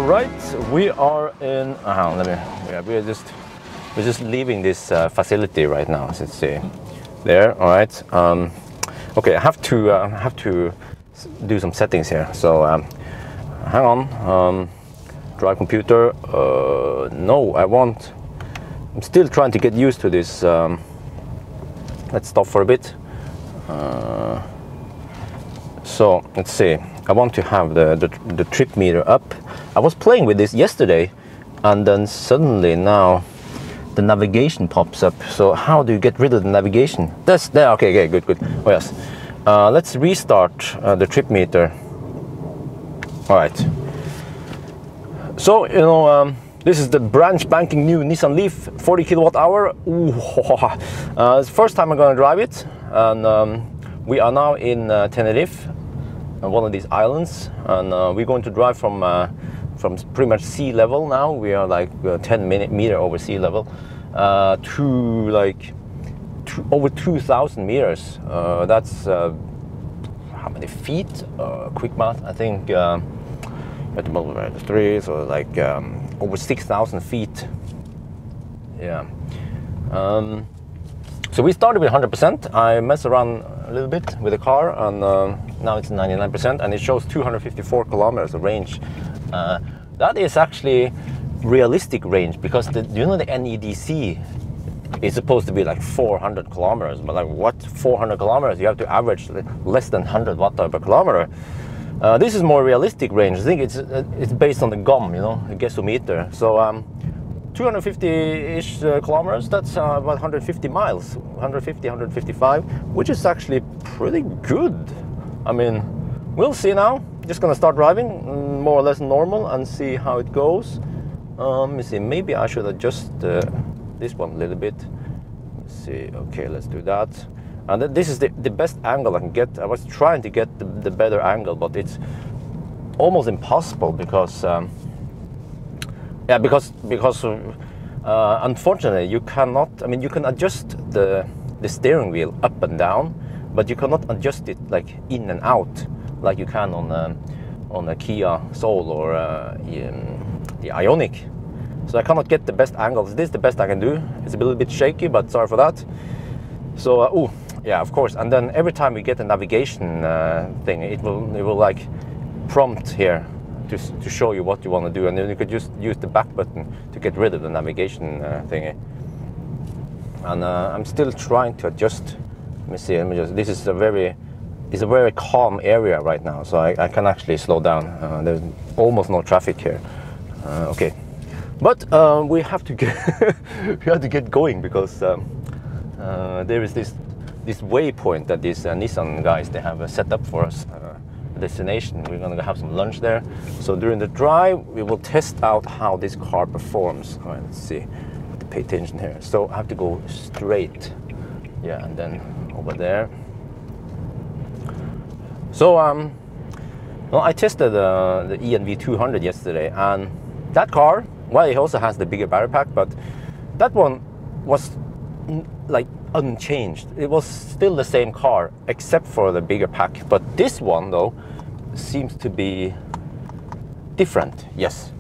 right, we are in. We're just leaving this facility right now. So let's see, there. All right. Okay, I have to do some settings here. So hang on. Drive computer. No, I won't. I'm still trying to get used to this. Let's stop for a bit. So let's see. I want to have the trip meter up. I was playing with this yesterday, and then suddenly now the navigation pops up. So how do you get rid of the navigation? That's there. Okay, good. Oh yes. Let's restart the trip meter. All right. So you know, this is the brand spanking new Nissan Leaf 40 kWh. It's the first time I'm gonna drive it, and we are now in Tenerife, one of these islands, and we're going to drive from pretty much sea level now. We are like 10 meters over sea level to like over 2,000 meters. That's how many feet? Quick math, I think. At the moment, 3, so like over 6,000 feet. Yeah. So we started with 100%. I messed around a little bit with the car, and now it's 99%, and it shows 254 kilometers of range. That is actually realistic range, because you know the NEDC is supposed to be like 400 kilometers, but like what 400 kilometers? You have to average less than 100 watt per kilometer. This is more realistic range. I think it's based on the GOM, you know, the gasometer. So 250-ish kilometers, that's about 150 miles, 150, 155, which is actually pretty good. I mean, we'll see now. Just gonna start driving more or less normal and see how it goes. Let me see, maybe I should adjust this one a little bit. Let's see, okay, let's do that. And this is the best angle I can get. I was trying to get the better angle, but it's almost impossible because unfortunately you cannot. I mean, you can adjust the steering wheel up and down, but you cannot adjust it like in and out like you can on a Kia Soul or the Ioniq. So I cannot get the best angles. This is the best I can do. It's a little bit shaky, but sorry for that. So yeah, of course. And then every time we get a navigation thing, it will like prompt here to show you what you want to do, and then you could just use the back button to get rid of the navigation thingy. And I'm still trying to adjust. Let me see. This is it's a very calm area right now, so I can actually slow down. There's almost no traffic here. Okay, but we have to get going, because there is this waypoint that these Nissan guys, they have set up for us, a destination. We're gonna have some lunch there. So during the drive, we will test out how this car performs. All right, let's see. Have to pay attention here. So I have to go straight. Yeah, and then over there. So well, I tested the ENV 200 yesterday, and that car, well, it also has the bigger battery pack, but that one was like unchanged. It was still the same car except for the bigger pack, but this one though seems to be different. Yes,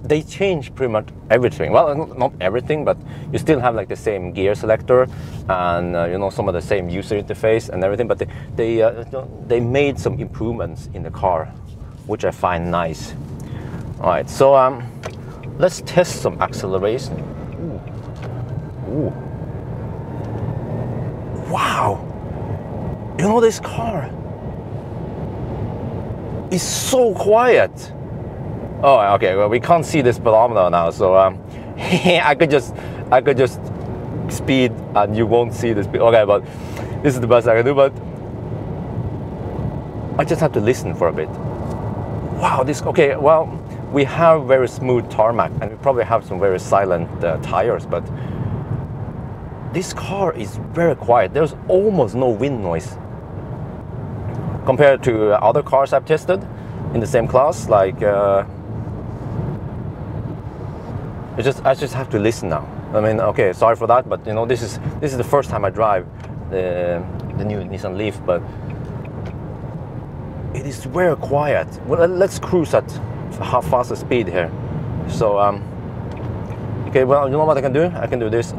they changed pretty much everything. Well, not everything, but you still have like the same gear selector and you know, some of the same user interface and everything, but they made some improvements in the car, which I find nice. All right, so let's test some acceleration. Ooh. Wow, you know, this car is so quiet. Oh, okay, well, we can't see this speedometer now, so I could just speed and you won't see the speed. Okay, but this is the best I can do, but I just have to listen for a bit. Wow, okay, well, we have very smooth tarmac, and we probably have some very silent tires, but this car is very quiet. There's almost no wind noise compared to other cars I've tested in the same class. Like, I just have to listen now. I mean, okay, sorry for that, but you know, this is the first time I drive the new Nissan Leaf, but it is very quiet. Well, let's cruise at faster speed here. So okay, well, you know what I can do? I can do this.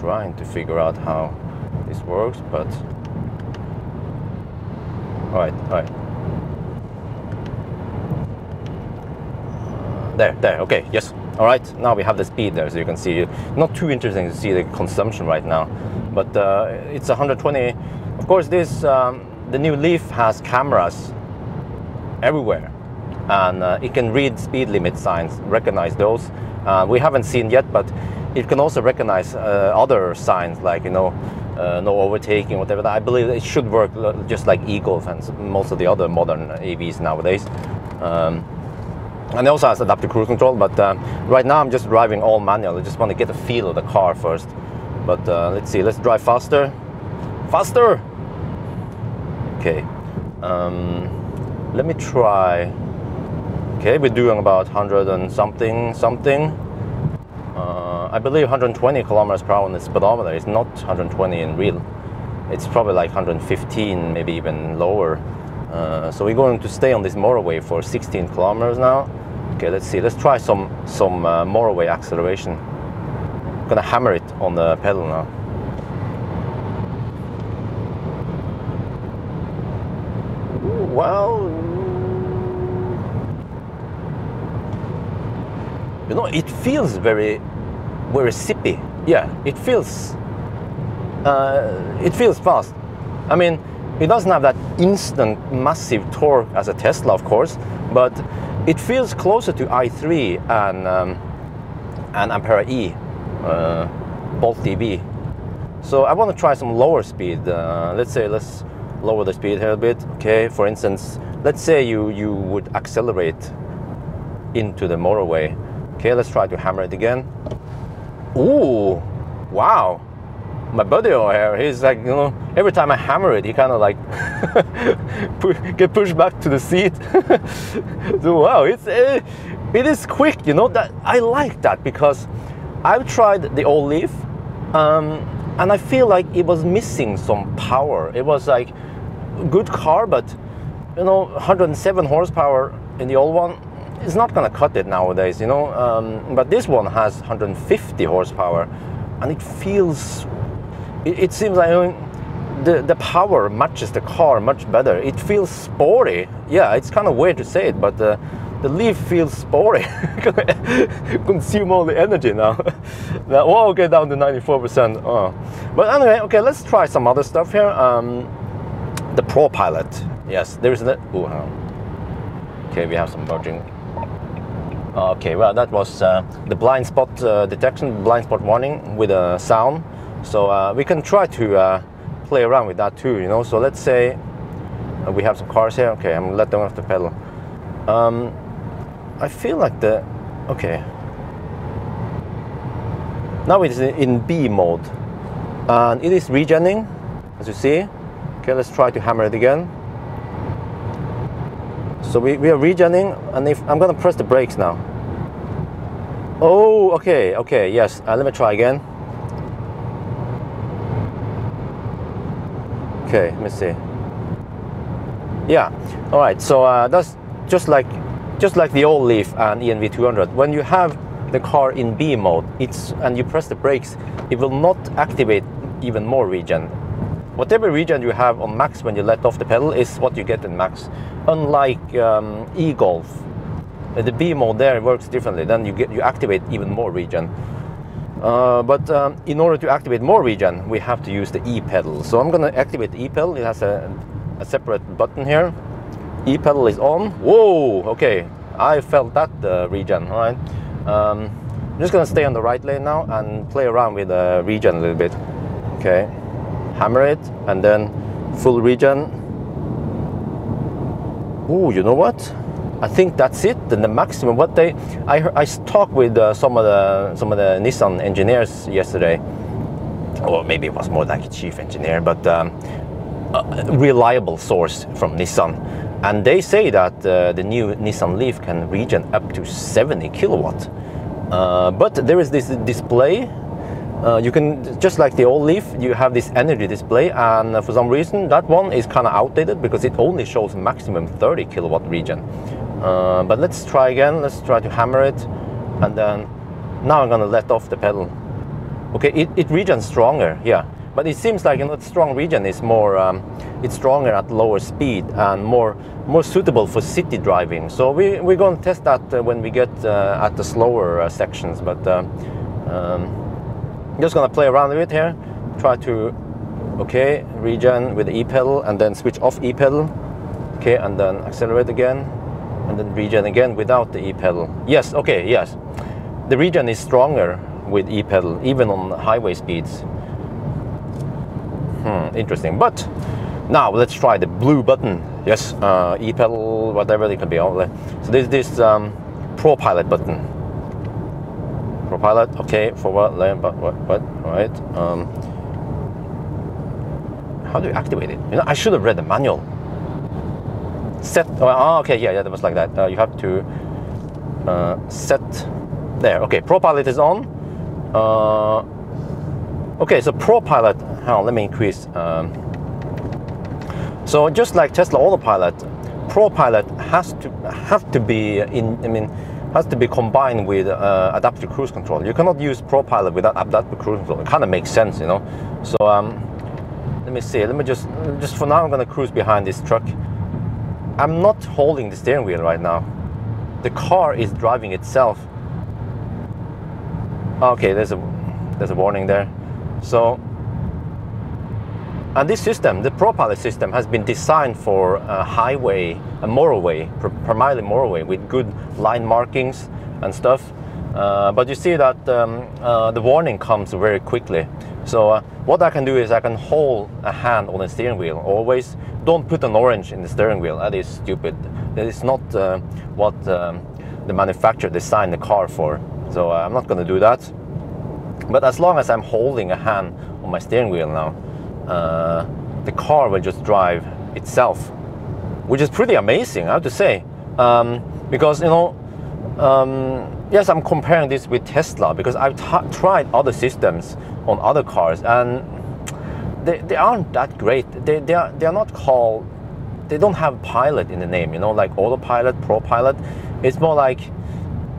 Trying to figure out how this works, but all right. There. Okay, yes. All right. Now we have the speed there, so you can see. Not too interesting to see the consumption right now, but it's 120. Of course, this the new Leaf has cameras everywhere, and it can read speed limit signs, recognize those. We haven't seen yet, but it can also recognize other signs, like, you know, no overtaking, whatever. I believe it should work just like e-Golf and most of the other modern AVs nowadays. And it also has adaptive cruise control, but right now I'm just driving all manual. I just want to get a feel of the car first. But let's see, let's drive faster. Faster! Okay. Let me try. Okay, we're doing about 100 and something. I believe 120 kilometers per hour on the speedometer. It's not 120 in real. It's probably like 115, maybe even lower. So we're going to stay on this motorway for 16 kilometers now. Okay, let's see. Let's try some motorway acceleration. I'm gonna hammer it on the pedal now. Well, you know, it feels very zippy. Yeah, it feels fast. I mean, it doesn't have that instant massive torque as a Tesla, of course, but it feels closer to i3 and Ampere E, Bolt DB. So I want to try some lower speed. Let's lower the speed here a bit. Okay, for instance, let's say you would accelerate into the motorway. Okay, let's try to hammer it again. Ooh, wow. My buddy over here, he's like, you know, every time I hammer it, he kind of like get pushed back to the seat. So wow, it is quick, you know. That I like that, because I've tried the old Leaf, and I feel like it was missing some power. It was like a good car, but you know, 107 horsepower in the old one is not gonna cut it nowadays, you know. But this one has 150 horsepower, and it feels. It seems like, I mean, the power matches the car much better. It feels sporty. Yeah, it's kind of weird to say it, but the Leaf feels sporty. Consume all the energy now. Oh, okay, down to 94%. Oh. But anyway, okay, let's try some other stuff here. The Pro Pilot. Yes, there is the. Okay, we have some merging. Okay, well, that was the blind spot detection, blind spot warning with a sound. So we can try to play around with that too, you know. So let's say we have some cars here. Okay, I'm gonna let them off the pedal. I feel like okay. Now it's in B mode, and it is regenning, as you see. Okay, let's try to hammer it again. So we are regenning, and if I'm gonna press the brakes now. Oh, okay, yes. Let me try again. Okay, let me see. Yeah, all right. So that's just like the old Leaf and ENV 200. When you have the car in B mode, and you press the brakes, it will not activate even more regen. Whatever regen you have on max when you let off the pedal is what you get in max. Unlike e-Golf, the B mode there works differently. Then you activate even more regen. But in order to activate more regen, we have to use the E pedal. So I'm going to activate the E pedal. It has a separate button here. E pedal is on. Whoa, okay. I felt that regen, all right. I'm just going to stay on the right lane now and play around with the regen a little bit. Okay, hammer it, and then full regen. Ooh, you know what? I think that's it. Then the maximum. I talked with some of the Nissan engineers yesterday, or maybe it was more like a chief engineer, but a reliable source from Nissan, and they say that the new Nissan Leaf can regen up to 70 kilowatt. But there is this display You can, just like the old Leaf, you have this energy display, and for some reason that one is kind of outdated because it only shows maximum 30 kilowatt regen. But let's try again. Let's try to hammer it, and then now I'm gonna let off the pedal. Okay, it regens stronger, yeah, but it seems like, you know, the strong regen is more, it's stronger at lower speed and more suitable for city driving. So we're going to test that when we get at the slower sections. But I'm just going to play around with it here, try to, okay, regen with the E-pedal, and then switch off E-pedal, okay, and then accelerate again, and then regen again without the E-pedal. Yes, okay, yes, the regen is stronger with E-pedal, even on highway speeds. Interesting. But now let's try the blue button. Yes, E-pedal, whatever it can be. So this Pro Pilot button. Pro Pilot, okay, forward, left, but what? Right. How do you activate it? You know, I should have read the manual. Set. Oh, okay, yeah, that was like that. You have to set. There. Okay, Pro Pilot is on. Okay, so Pro Pilot, let me increase. So just like Tesla Autopilot, Pro Pilot has to be has to be combined with adaptive cruise control. You cannot use Pro Pilot without adaptive cruise control. It kind of makes sense, you know. So let me see. Let me just for now, I'm gonna cruise behind this truck. I'm not holding the steering wheel right now. The car is driving itself. Okay, there's a warning there. So, and this system, the Pro Pilot system, has been designed for highway, motorway, primarily motorway, with good line markings and stuff. But you see that the warning comes very quickly. So what I can do is I can hold a hand on the steering wheel. Always don't put an orange in the steering wheel. That is stupid. That is not what the manufacturer designed the car for. So I'm not going to do that. But as long as I'm holding a hand on my steering wheel now, the car will just drive itself, which is pretty amazing, I have to say. Because, you know, yes, I'm comparing this with Tesla because I've tried other systems on other cars, and they aren't that great. They are not called, they don't have pilot in the name, you know, like Autopilot, Pro Pilot. It's more like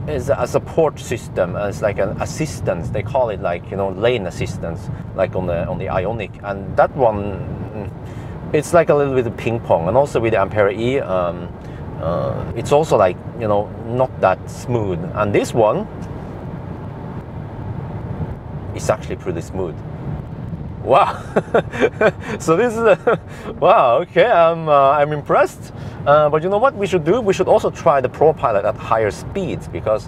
is a support system. It's like an assistance. They call it, like, you know, lane assistance, like on the Ioniq. And that one, it's like a little bit of ping pong. And also with the Ampere E, it's also like, you know, not that smooth. And this one is actually pretty smooth. Wow. So this is wow. Okay, I'm impressed. But you know what we should do? We should also try the Pro Pilot at higher speeds, because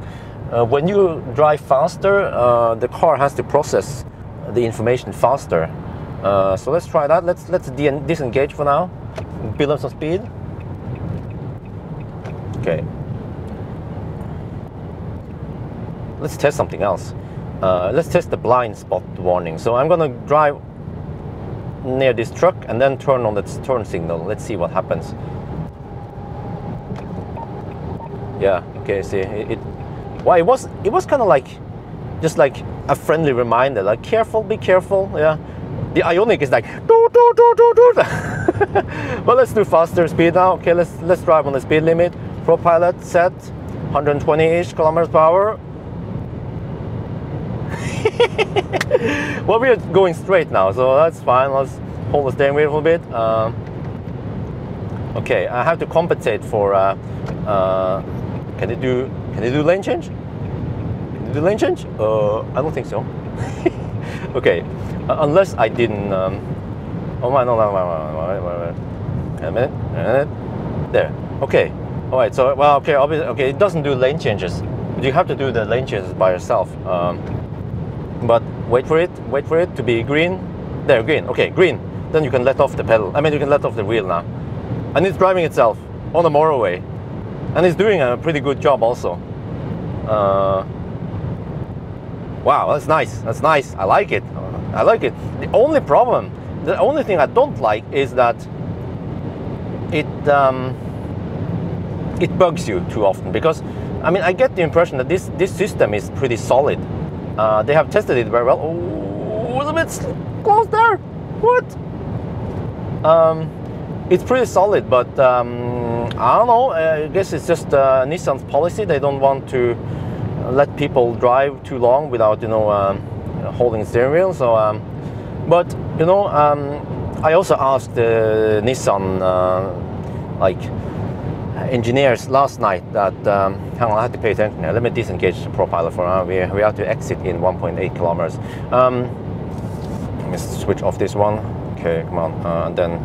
when you drive faster, the car has to process the information faster. So let's try that. Let's disengage for now. Build up some speed. Okay. Let's test something else. Let's test the blind spot warning. So I'm gonna drive near this truck and then turn on the turn signal. Let's see what happens. Yeah, okay, see it. Well, it was kind of like just like a friendly reminder, like careful, be careful. Yeah, the Ioniq is like doo, doo, doo, doo, doo. Well, let's do faster speed now. Okay, let's drive on the speed limit. Pro Pilot set 120-ish kilometers per hour. Well, we are going straight now, so that's fine. Let's hold the steering wheel a little bit. Okay, I have to compensate for. Can it do lane change? Can it do lane change? I don't think so. Okay, unless I didn't. Oh my, no, wait. A minute. There. Okay. All right. So, well, okay. Obviously, okay. It doesn't do lane changes. You have to do the lane changes by yourself. But wait for it to be green. There, green. Okay, green. Then you can let off the pedal. I mean, you can let off the wheel now. And it's driving itself on the motorway. And it's doing a pretty good job also. Wow, that's nice. That's nice. I like it. I like it. The only thing I don't like is that it bugs you too often. Because, I mean, I get the impression that this system is pretty solid. They have tested it very well. Oh, was a bit close there. What? It's pretty solid, but I don't know. I guess it's just Nissan's policy. They don't want to let people drive too long without, holding steering wheel. So, but I also asked the Nissan engineers last night that hang on, I have to pay attention here. Let me disengage the ProPilot for now. We have to exit in 1.8 kilometers. Let me switch off this one. Okay, come on, and then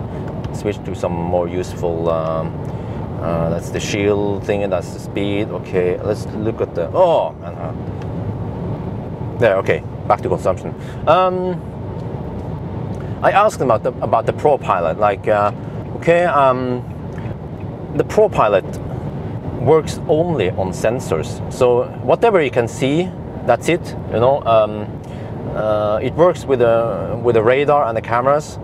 switch to some more useful. That's the shield thing, and that's the speed. Okay, let's look at the. Oh, man. There. Okay, back to consumption. I asked them about the ProPilot. The ProPilot works only on sensors. So whatever you can see, that's it. It works with the radar and the cameras,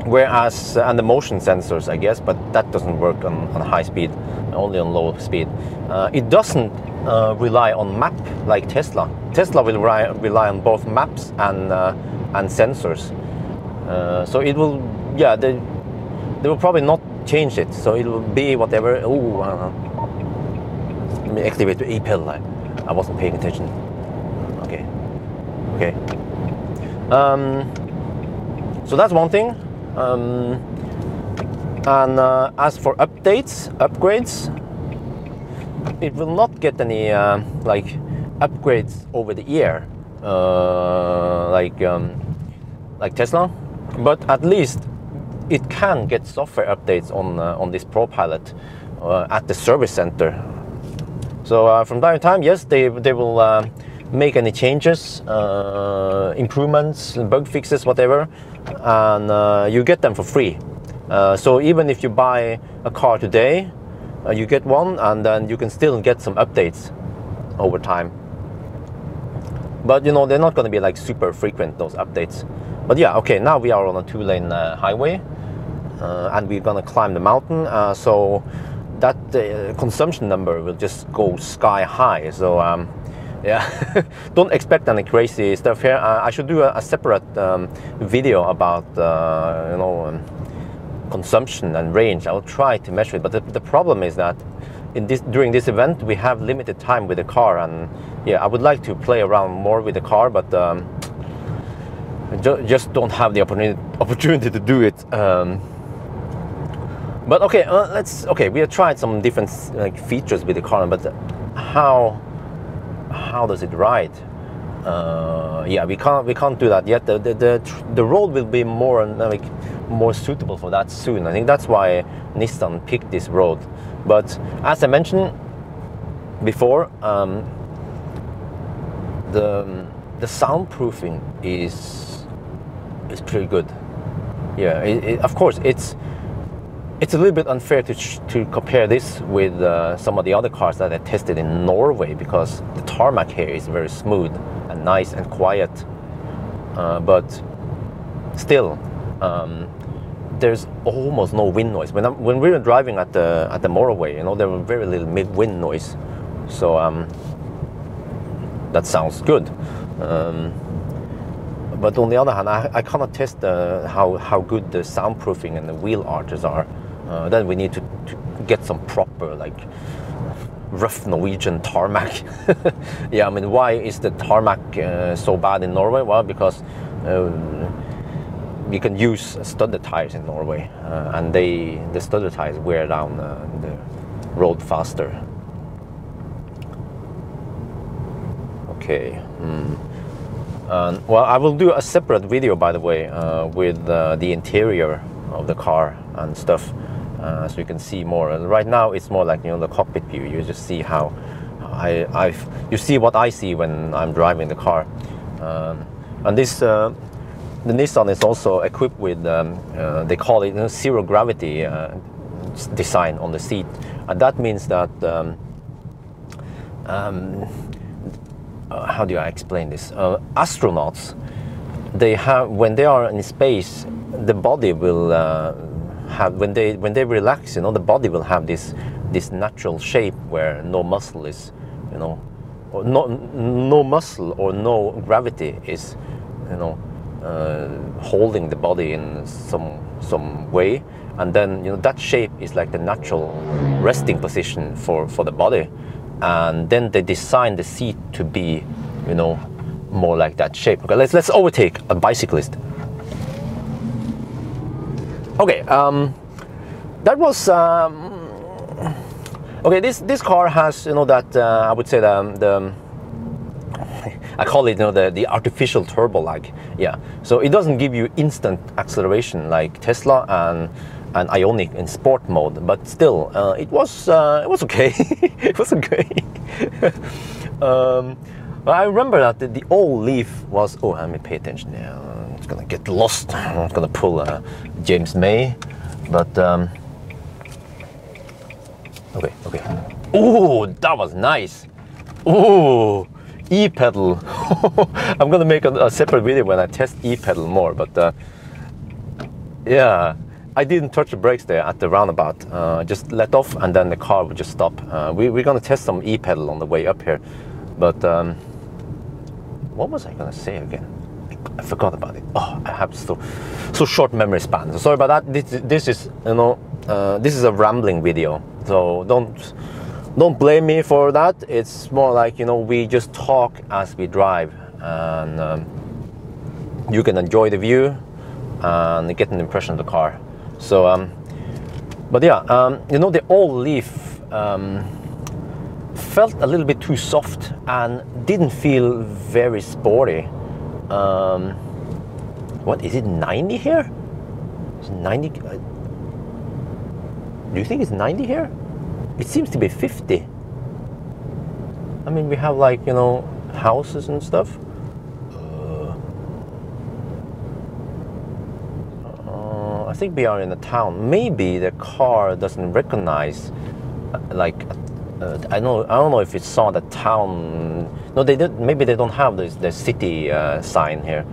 whereas and the motion sensors, I guess, but that doesn't work on high speed, only on low speed. It doesn't rely on map like Tesla. Tesla will rely on both maps and sensors. So it will, they will probably not change it. So it will be whatever. Oh, let me activate the E-pill. I wasn't paying attention. Okay. So that's one thing. And as for upgrades, it will not get any upgrades over the air like Tesla, but at least it can get software updates on this ProPilot at the service center. So from time to time, yes, they will make any changes, improvements, bug fixes, whatever, and you get them for free. So even if you buy a car today, you get one, and then you can still get some updates over time. But they're not going to be like super frequent, those updates. But yeah, okay, now we are on a 2-lane highway, and we're going to climb the mountain. So that consumption number will just go sky high. So yeah, don't expect any crazy stuff here. I should do a separate video about consumption and range. I will try to measure it, but the problem is that during this event we have limited time with the car, and yeah, I would like to play around more with the car, but just don't have the opportunity to do it. But okay, we have tried some different features with the car, but how does it ride? Yeah, we can't do that yet. The road will be more suitable for that soon. I think that's why Nissan picked this road. But as I mentioned before, the soundproofing is pretty good. Yeah, of course it's a little bit unfair to compare this with some of the other cars that I tested in Norway, because the tarmac here is very smooth and nice and quiet, but still there's almost no wind noise. When we were driving at the motorway, there was very little wind noise, so that sounds good. But on the other hand, I cannot test how good the soundproofing and the wheel arches are. Then we need to get some proper rough Norwegian tarmac. Yeah, I mean, why is the tarmac so bad in Norway? Well, because you can use studded tires in Norway, and the studded tires wear down the road faster. Okay. Well, I will do a separate video, by the way, with the interior of the car and stuff, so you can see more. And right now it's more like the cockpit view. You just see how you see what I see when I'm driving the car. And this the Nissan is also equipped with they call it zero gravity design on the seat, and that means that how do I explain this? Astronauts, when they are in space, the body will have, when they relax, the body will have this natural shape where no muscle is or no muscle or no gravity is, holding the body in some way, and then that shape is like the natural resting position for the body, and then they design the seat to be more like that shape. Okay, let's overtake a bicyclist. Okay, that was okay. This car has that I would say the I call it the artificial turbo lag. Yeah, so it doesn't give you instant acceleration like Tesla and Ioniq in sport mode, but still it was okay. It was okay. I remember that the old Leaf was, oh, let me pay attention. Yeah, it's gonna get lost. I'm not gonna pull James May, but okay. Oh, that was nice. Oh, e-pedal. I'm gonna make a separate video when I test e-pedal more, but yeah, I didn't touch the brakes there at the roundabout. Just let off and then the car would just stop. We're gonna test some e-pedal on the way up here, but what was I gonna say again? I forgot about it. Oh, I have so short memory span. So sorry about that. This is this is a rambling video, so don't blame me for that. It's more like we just talk as we drive, and you can enjoy the view and get an impression of the car. So but yeah, the old Leaf felt a little bit too soft and didn't feel very sporty. What is it, 90 here? Is it 90? Do you think it's 90 here? It seems to be 50. I mean, we have like houses and stuff. I think we are in a town. Maybe the car doesn't recognize like I don't know if it saw the town. No, they did. Maybe they don't have the city sign here.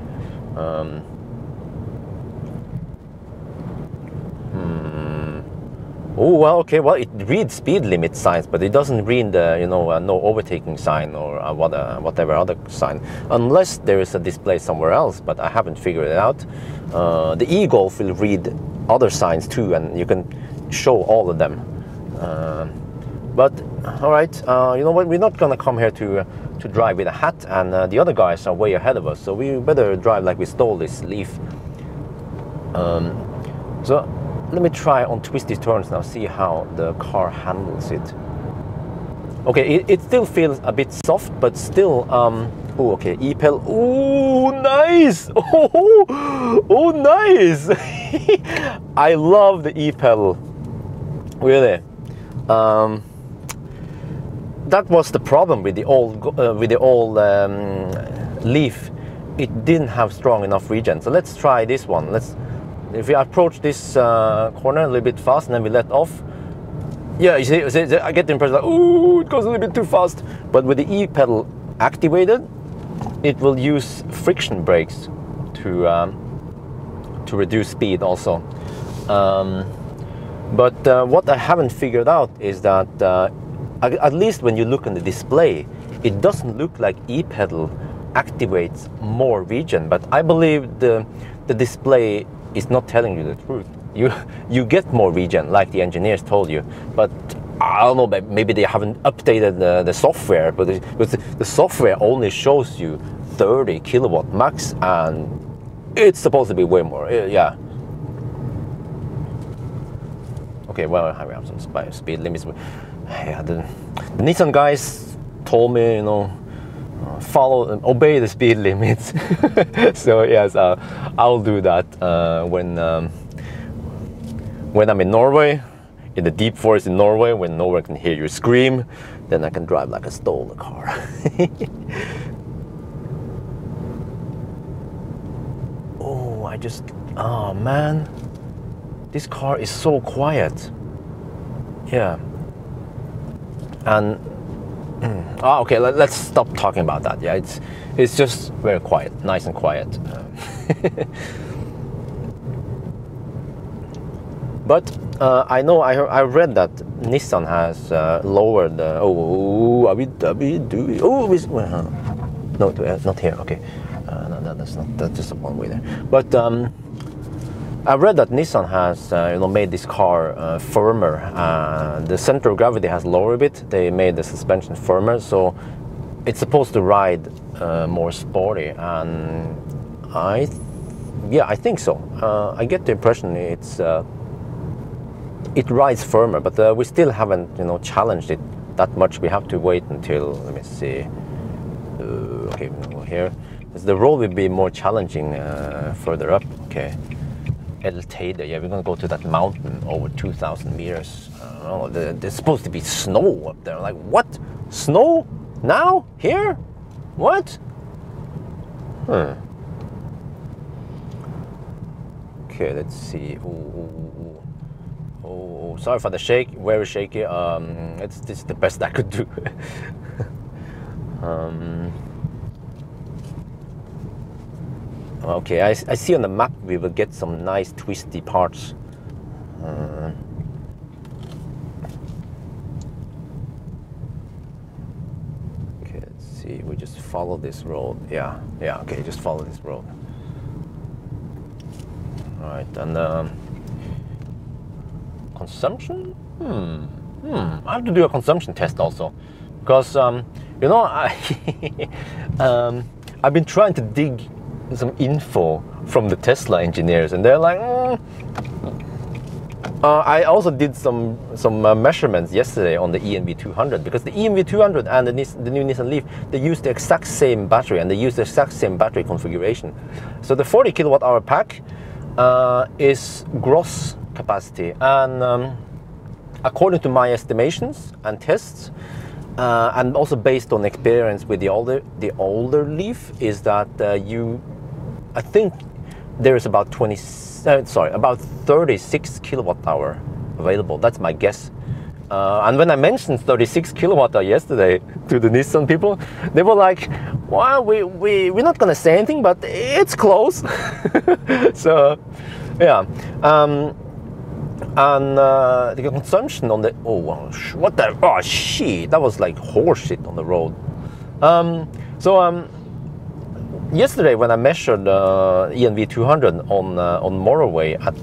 Oh well, okay. Well, it reads speed limit signs, but it doesn't read the no overtaking sign or whatever other sign, unless there is a display somewhere else. But I haven't figured it out. The e-Golf will read other signs too, and you can show all of them. But all right, you know what? We're not gonna come here to drive with a hat, and the other guys are way ahead of us. So we better drive like we stole this Leaf. So let me try on Twisty Turns now. See how the car handles it. Okay, it still feels a bit soft, but still. Oh, okay. E-pedal. Oh, nice. Oh, nice. I love the e-pedal. Really. That was the problem with the old Leaf. It didn't have strong enough regen. So let's try this one. If we approach this corner a little bit fast and then we let off. Yeah, you see, I get the impression like, ooh, it goes a little bit too fast. But with the e-pedal activated, it will use friction brakes to reduce speed also. But what I haven't figured out is that at least when you look on the display, it doesn't look like e-pedal activates more regen. But I believe the display is not telling you the truth. You get more regen, like the engineers told you. But I don't know, maybe they haven't updated the software. But the software only shows you 30 kilowatt max, and it's supposed to be way more. Yeah. Okay, well, we have some speed limits. Yeah, the Nissan guys told me, obey the speed limits. So yes, I'll do that when I'm in Norway, in the deep forest in Norway, when no one can hear you scream. Then I can drive like I stole the car. Oh man, this car is so quiet. Yeah. And okay, let's stop talking about that. Yeah, it's just very quiet, nice and quiet. But I know I read that Nissan has lowered. Oh, are we do? Oh, no, not here. Okay, no, that's not. That's just a one way there. But I read that Nissan has made this car firmer. The center of gravity has lowered a bit. They made the suspension firmer, so it's supposed to ride more sporty. And I think so. I get the impression it rides firmer, but we still haven't challenged it that much. We have to wait until, let me see. Okay, here. The road will be more challenging further up. Okay. El Teide, yeah, we're gonna go to that mountain over 2,000 meters. There's supposed to be snow up there. Like, what? Snow? Now? Here? What? Okay, let's see. Oh, sorry for the shake. Very shaky. This is the best I could do. Okay, I see on the map we will get some nice twisty parts. Okay, let's see. We just follow this road. Yeah. Okay, just follow this road. All right, and consumption. I have to do a consumption test also, because I've been trying to dig some info from the Tesla engineers, and they're like, I also did some measurements yesterday on the ENV200, because the ENV200 and the new Nissan Leaf, they use the exact same battery and they use the exact same battery configuration. So the 40 kilowatt hour pack is gross capacity, and according to my estimations and tests, and also based on experience with the older Leaf, is that I think there is about 36 kilowatt hour available. That's my guess. And when I mentioned 36 kilowatt hour yesterday to the Nissan people, they were like, well, we're not gonna say anything, but it's close. So yeah. And the consumption on the shit, that was like horse shit on the road. Yesterday when I measured ENV200 on Norway at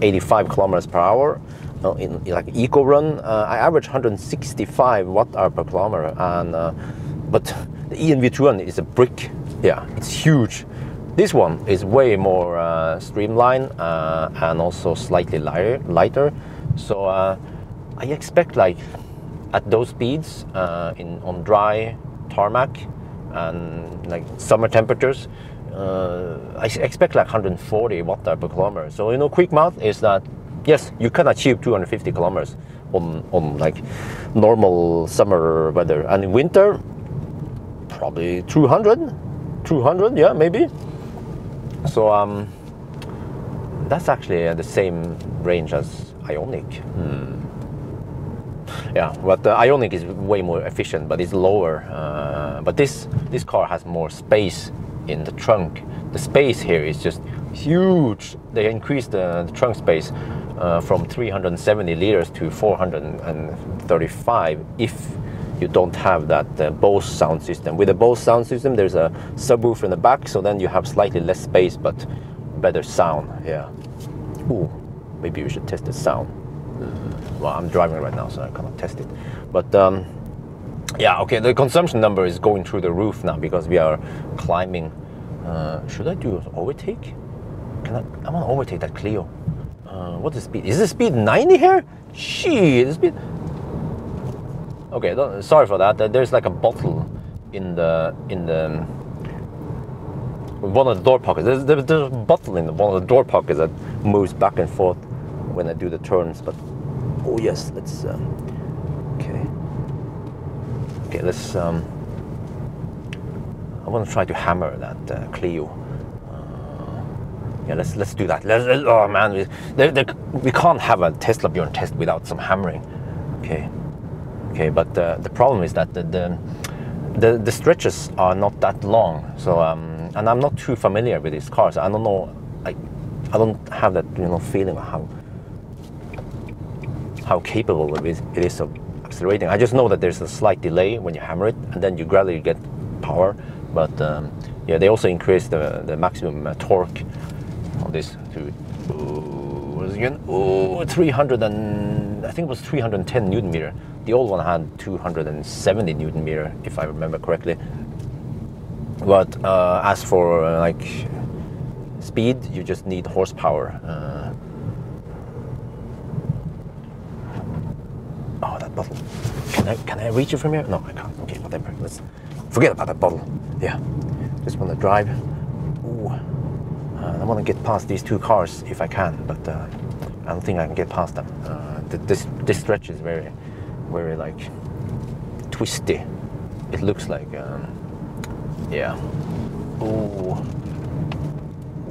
85 kilometers per hour in like eco run, I averaged 165 watt-hour per kilometer, and but the ENV200 is a brick. Yeah, it's huge. This one is way more streamlined and also slightly lighter. So I expect, like, at those speeds on dry tarmac and like summer temperatures, I expect like 140 watt-hour per kilometer. So quick math is that yes, you can achieve 250 kilometers on like normal summer weather, and in winter probably 200, yeah, maybe. So that's actually the same range as Ioniq. Yeah, but the Ioniq is way more efficient, but it's lower. But this car has more space in the trunk. The space here is just huge. They increased the trunk space from 370 liters to 435 if you don't have that Bose sound system. With the Bose sound system, there's a subwoofer in the back, so then you have slightly less space but better sound. Yeah. Ooh, maybe we should test the sound. Well, I'm driving right now, so I cannot test it. But yeah, okay, the consumption number is going through the roof now because we are climbing. Should I do an overtake? I want to overtake that Clio. What's the speed? Is the speed 90 here? Shit, the speed. Okay, sorry for that. There's like a bottle in one of the door pockets. There's a bottle in one of the door pockets that moves back and forth when I do the turns. But oh yes, let's okay, let's I want to try to hammer that Clio. Yeah, let's do that. Oh man, we can't have a Tesla Bjorn test without some hammering. Okay, but the problem is that the stretches are not that long. So and I'm not too familiar with these cars. I don't know. I don't have that feeling of how how capable it is of accelerating. I just know that there's a slight delay when you hammer it, and then you gradually get power. But yeah, they also increase the maximum torque on this to what is it again? 300 and I think it was 310 Newton meter. The old one had 270 Newton meter, if I remember correctly. But as for like speed, you just need horsepower. Oh, that bottle. Can I reach it from here? No, I can't. Okay, whatever. Let's forget about that bottle. Yeah, just want to drive. Ooh. I want to get past these two cars if I can, but I don't think I can get past them. This stretch is very, very like twisty. It looks like, yeah. Ooh.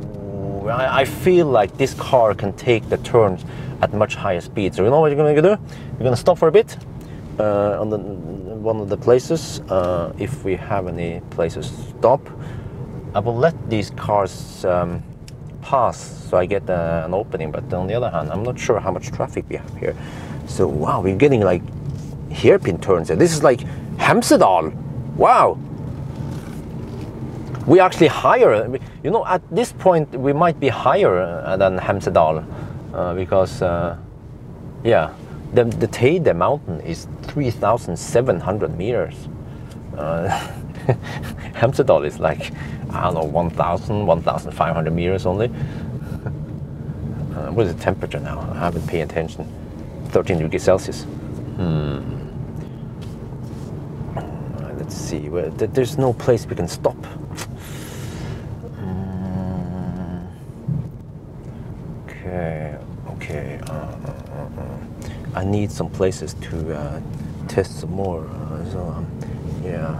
Ooh. I feel like this car can take the turns at much higher speed. So you know what you're gonna do? You're gonna stop for a bit on one of the places. If we have any places to stop, I will let these cars pass so I get an opening. But on the other hand, I'm not sure how much traffic we have here. So wow, we're getting like hairpin turns here. This is like Hemsedal. Wow. We actually higher, you know, at this point we might be higher than Hemsedal because, yeah, the Teide mountain is 3,700 meters. Hemsedal is like, I don't know, 1,000, 1,500 meters only. What is the temperature now? I haven't paid attention. 13 degrees Celsius. Let's see, there's no place we can stop. Okay. I need some places to test some more. Yeah.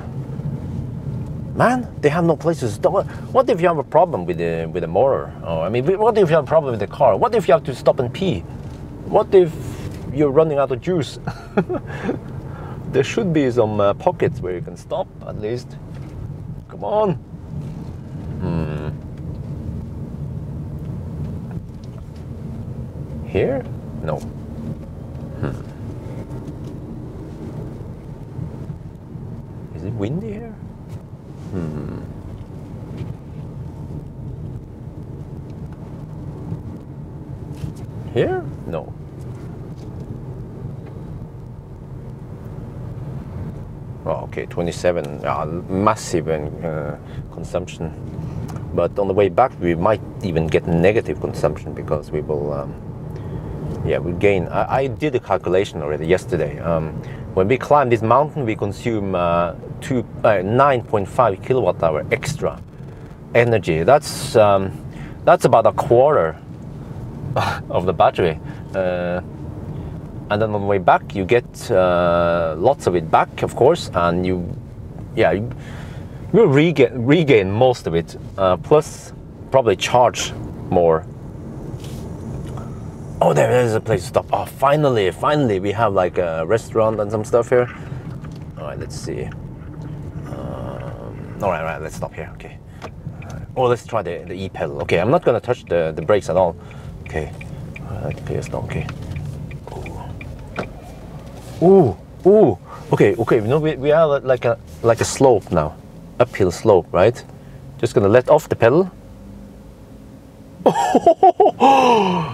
Man, they have no places to stop. What if you have a problem with the motor? Oh, I mean, what if you have a problem with the car? What if you have to stop and pee? What if you're running out of juice? There should be some pockets where you can stop at least. Come on. Here? No. Is it windy here? Here? No. Oh, okay, 27, massive consumption. But on the way back, we might even get negative consumption because we will, yeah, we gain. I did a calculation already yesterday. When we climb this mountain, we consume 9.5 kilowatt hour extra energy. That's about a quarter of the battery. And then on the way back, you get lots of it back, of course, and you will regain most of it, plus probably charge more. Oh, there's a place to stop. Oh, finally, we have like a restaurant and some stuff here. All right, let's see. All right, let's stop here. Okay. Oh, let's try the e-pedal. Okay, I'm not gonna touch the brakes at all. Okay. Okay. Ooh. Okay. You know, we are like a slope now, uphill slope, right? Just gonna let off the pedal.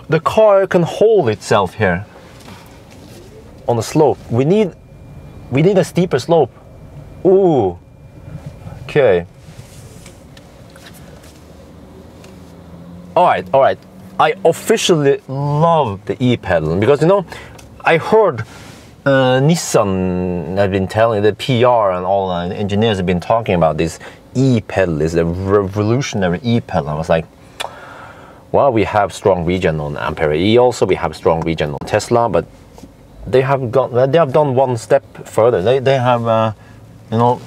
The car can hold itself here on the slope. We need a steeper slope. Ooh. Okay. All right. I officially love the e-pedal because, you know, I heard Nissan have been telling, the PR and all the engineers have been talking about this e-pedal is a revolutionary e-pedal. I was like, well, we have strong regen on Ampere E. Also, we have strong regen on Tesla, but they have done one step further. They have, you know,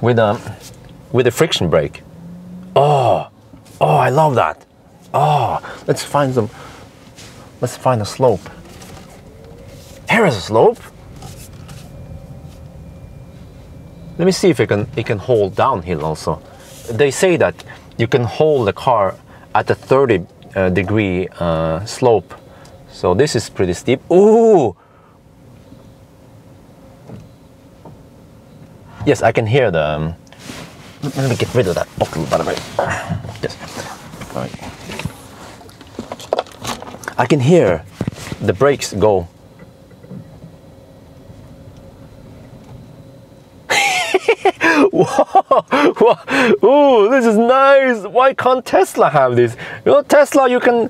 with a friction brake. Oh, I love that. Oh, let's find a slope. Here is a slope. Let me see if it can hold downhill also. They say that you can hold the car at a 30 degree slope. So this is pretty steep. Ooh! Yes, I can hear the... let me get rid of that bottle, by the way. Yes. All right. I can hear the brakes go. Whoa, whoa. Ooh, this is nice. Why can't Tesla have this? You know, Tesla, you can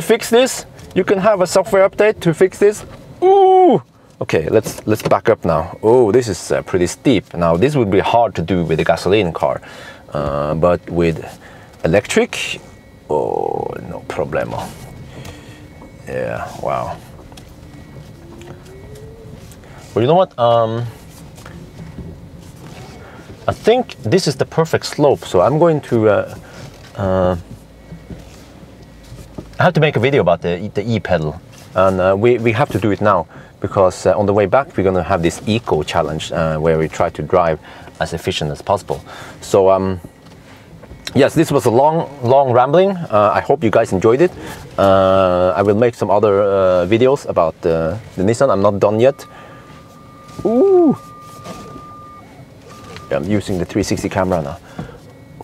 fix this. You can have a software update to fix this. Ooh. Okay, let's back up now. Oh, this is pretty steep. Now this would be hard to do with a gasoline car, but with electric, oh, no problemo. Yeah, wow. Well, you know what? I think this is the perfect slope, so I'm going to I have to make a video about the e-pedal, and we have to do it now, because on the way back we're going to have this eco challenge where we try to drive as efficient as possible. So yes, this was a long rambling. I hope you guys enjoyed it. I will make some other videos about the Nissan. I'm not done yet. Ooh. I'm using the 360 camera now,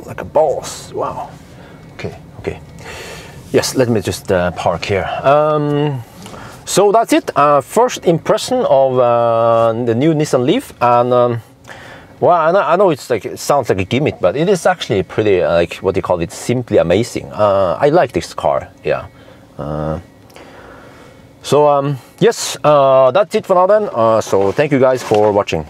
like a boss. Wow. Okay. Yes, let me just park here. So that's it. First impression of the new Nissan Leaf, and well, I know it's like, it sounds like a gimmick, but it is actually pretty like, what do you call it, simply amazing. I like this car. Yeah. So yes, that's it for now then. So thank you guys for watching.